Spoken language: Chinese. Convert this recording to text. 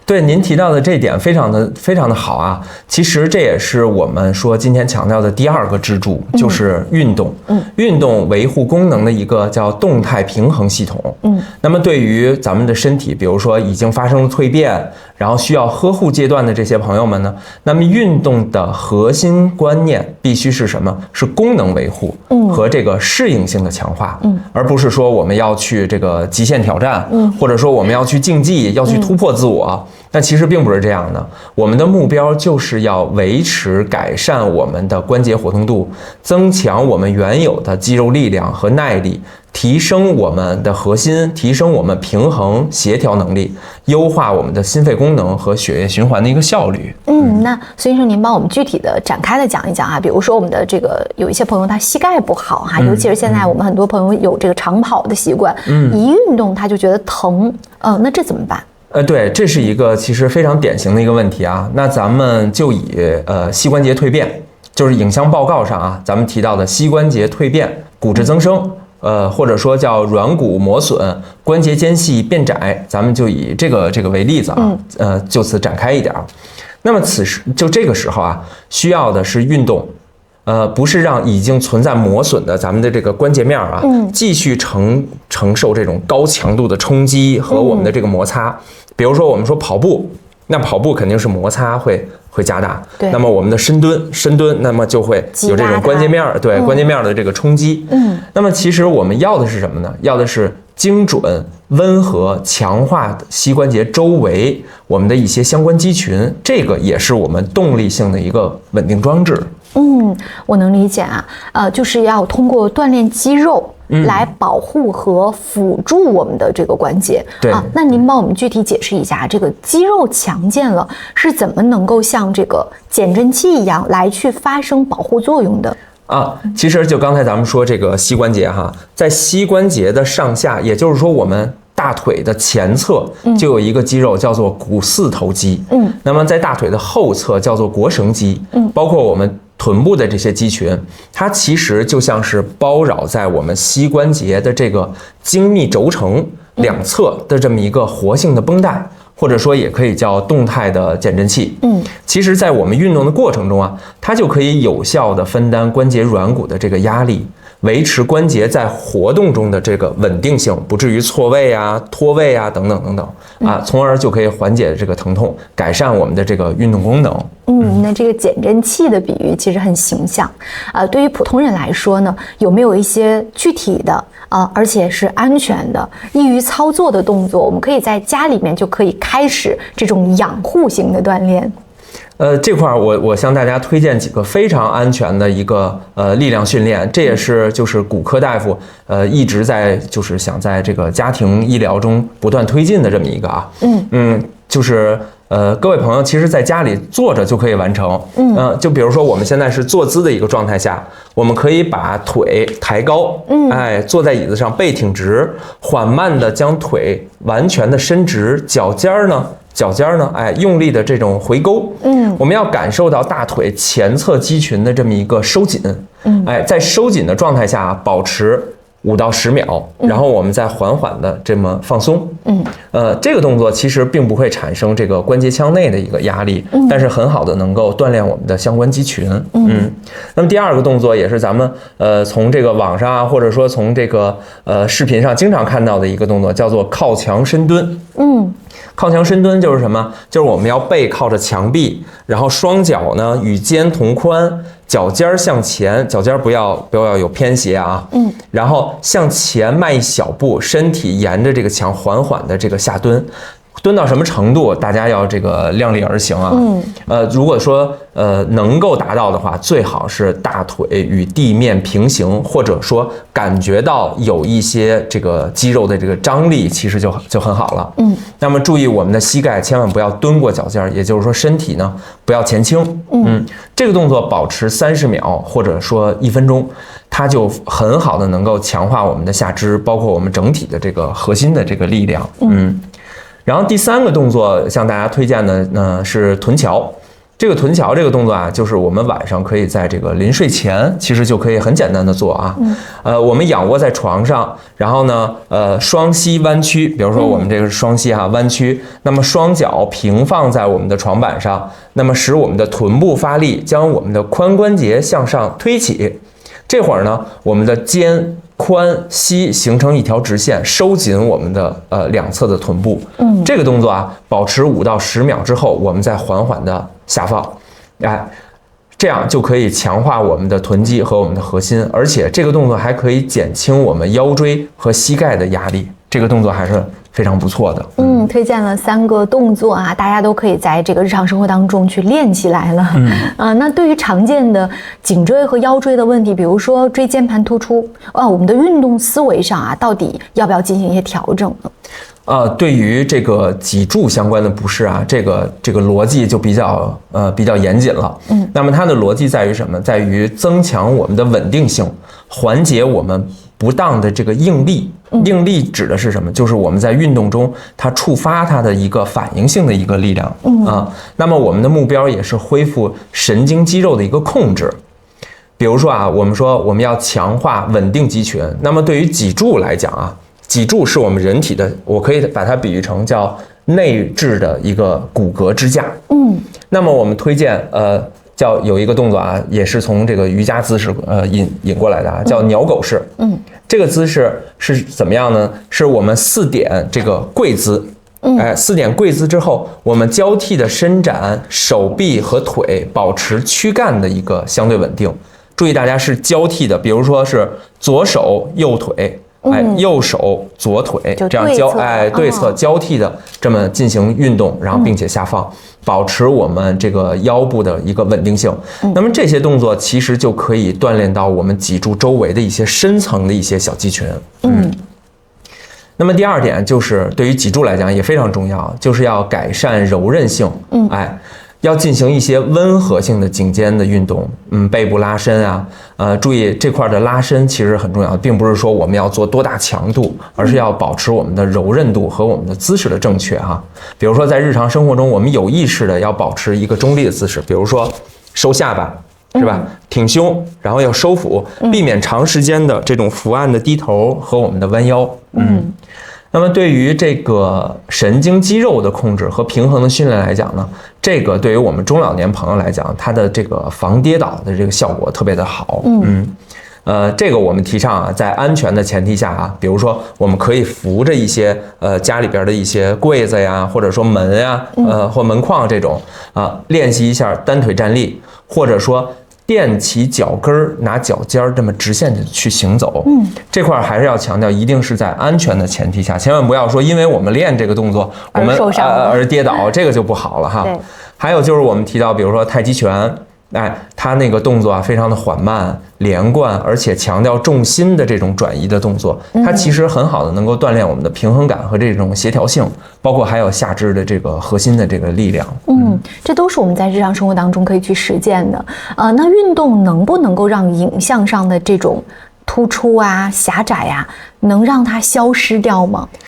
对，您提到的這一點非常的好啊。其實這也是我們說今天強調的第二個支柱，就是運動。運動維護功能的一個叫動態平衡系統。那麼對於咱們的身體，比如說已經發生了蛻變，然後需要呵護階段的這些朋友們呢，那麼運動的核心觀念必須是什麼？是功能維護和這個適應性的強化，而不是說我們要去這個極限挑戰，或者說我們要去競技，要去突破自我。但其實並不是這樣的，我們的目標就是要維持改善我們的關節活動度，增強我們原有的肌肉力量和耐力，提升我們的核心，提升我們平衡協調能力，優化我們的心肺功能和血液循環的一個效率。那孙医生您帮我們具體的展開的講一講啊，比如說我們的這個有一些朋友他膝蓋不好哈，尤其是現在我們很多朋友有這個長跑的習慣，一運動他就覺得疼，那這怎麼辦？對，這是一個其實非常典型的一個問題啊。那咱們就以膝關節退變，就是影像報告上啊，咱們提到的膝關節退变、骨質增生，或者说叫軟骨磨損、關節間隙變窄，咱們就以這個為例子啊，就此展開一點。那麼這個時候啊，需要的是運動。不是讓已經存在磨損的咱們的這個關節面啊，繼續承受這種高強度的衝擊和我們的這個摩擦。比如說我們說跑步，那跑步肯定是摩擦會加大。對。那麼我們的深蹲，那麼就會有這種關節面關節面的這個衝擊。那麼其實我們要的是什麼呢？要的是精準、溫和、強化膝關節周圍我們的一些相關肌群，這個也是我們動力性的一個穩定裝置。我能理解啊，就是要通過鍛鍊肌肉來保護和輔助我們的這個關節。对啊，那您幫我們具體解釋一下，這個肌肉強健了是怎麼能夠像這個減震器一樣來去發生保護作用的？其實就剛才咱們說這個膝關節哈，在膝關節的上下，也就是說我們大腿的前側就有一個肌肉叫做股四头肌，那麼在大腿的後側叫做膕繩肌，包括我們臀部的這些肌群，它其實就像是包繞在我們膝關節的這個精密軸承兩側的這麼一個活性的繃帶，或者說也可以叫動態的減震器。其實在我們運動的過程中啊，它就可以有效的分擔關節軟骨的這個壓力，維持關節在活動中的這個穩定性，不至於錯位啊、脫位啊等等等等啊，從而就可以緩解這個疼痛，改善我們的這個運動功能。那這個減震器的比喻其實很形象。對於普通人來說呢，有沒有一些具體的而且是安全的、易於操作的動作，我們可以在家裡面就可以開始這種養護型的鍛鍊？這塊我向大家推薦幾個非常安全的一個力量訓練，這也是就是骨科大夫一直在就是想在這個家庭醫療中不斷推進的這麼一個啊，就是各位朋友其實在家裡坐着就可以完成，就比如說我們現在是坐姿的一個狀態下，我們可以把腿抬高，坐在椅子上，背挺直，緩慢的将腿完全的伸直，脚尖呢，用力的這種回勾，我們要感受到大腿前側肌群的這麼一個收緊，在收緊的狀態下保持5到10秒，然後我們再緩緩的這麼放鬆，這個動作其實並不會產生這個關節腔內的一個壓力，但是很好的能夠鍛鍊我們的相關肌群。那麼第二個動作也是咱們從這個網上啊，或者說從這個視頻上經常看到的一個動作，叫做靠牆深蹲。靠墙深蹲就是什麼？就是我們要背靠着牆壁，然后双腳呢與肩同寬，腳尖向前，腳尖不要有偏斜啊。然後向前邁一小步，身體沿着這個牆緩緩的這個下蹲。蹲到什麼程度，大家要這個量力而行啊。如果說能夠達到的話，最好是大腿與地面平行，或者說感覺到有一些這個肌肉的這個張力，其實就很好了。那麼注意我們的膝蓋千萬不要蹲過腳尖，也就是說身體呢不要前傾。這個動作保持30秒或者說1分鐘，它就很好的能夠強化我們的下肢，包括我們整體的這個核心的這个力量。然後第3個動作向大家推薦的呢是臀橋。這個臀橋這個動作啊，就是我們晚上可以在這個臨睡前，其實就可以很簡單的做啊。我們仰臥在床上，然后呢，雙膝彎曲，比如說我們這個是雙膝哈彎曲，那麼雙腳平放在我們的床板上，那麼使我們的臀部發力，将我們的髋關節向上推起。這會兒呢，我們的肩、髋、膝形成一條直線，收緊我們的兩側的臀部。這個動作啊，保持5到10秒之後，我們再緩緩的下放，這樣就可以強化我們的臀肌和我們的核心，而且這個動作還可以減輕我們腰椎和膝蓋的壓力。這個動作還是非常不錯的。推薦了3個动作啊，大家都可以在这个日常生活当中去练起来了。那对于常见的颈椎和腰椎的問題，比如說椎間盤突出，我們的運動思維上啊，到底要不要進行一些調整呢？對於這個脊柱相關的不適啊，這個邏輯就比較嚴謹了。那麼它的邏輯在於什麼？在於增強我們的穩定性，緩解我們不當的這個應力。應力指的是什麼？就是我們在運動中它觸發它的一個反應性的一個力量。那麼我們的目標也是恢復神經肌肉的一個控制。比如說啊，我們說我們要強化穩定肌群，那麼對於脊柱來講啊，脊柱是我們人體的，我可以把它比喻成叫內置的一個骨骼支架。那麼我們推薦叫有一個動作啊，也是從這個瑜伽姿勢引過來的啊，叫鳥狗式。這個姿勢是怎麼樣呢？是我們4點這個跪姿。4點跪姿之後，我們交替的伸展手臂和腿，保持軀幹的一個相對穩定。注意大家是交替的，比如說是左手右腿。右手左腿這樣對側交替的這麼進行運動，然後並且下放，保持我們這個腰部的一個穩定性。那麼這些動作其實就可以鍛鍊到我們脊柱周圍的一些深層的一些小肌群。那麼第2點就是對於脊柱來講也非常重要，就是要改善柔韌性。要進行一些溫和性的頸肩的運動，背部拉伸啊，注意這塊的拉伸其實很重要，並不是說我們要做多大強度，而是要保持我們的柔韌度和我們的姿勢的正確哈。比如說在日常生活中，我們有意識的要保持一個中立的姿勢，比如說收下巴，是吧？挺胸，然後要收腹，避免長時間的這種伏案的低頭和我們的彎腰。那麼對於這個神經肌肉的控制和平衡的訓練來講呢，這個對於我們中老年朋友來講，它的這個防跌倒的這個效果特別的好。這個我們提倡啊，在安全的前提下啊，比如說我們可以扶着一些家裡邊的一些櫃子呀，或者說門呀，或門框這種啊，練習一下單腿站立，或者說墊起腳跟兒，拿腳尖兒這麼直線的去行走。這塊還是要強調，一定是在安全的前提下，千萬不要說因為我們練這個動作，我們而跌倒，這個就不好了哈。還有就是我們提到，比如說太極拳，它那個動作啊，非常的緩慢、連貫，而且強調重心的這種轉移的動作，它其實很好的能夠鍛鍊我們的平衡感和這種協調性，包括還有下肢的這個核心的這個力量。這都是我們在日常生活當中可以去實踐的。那運動能不能夠讓影像上的這種突出啊、狹窄啊，能讓它消失掉嗎？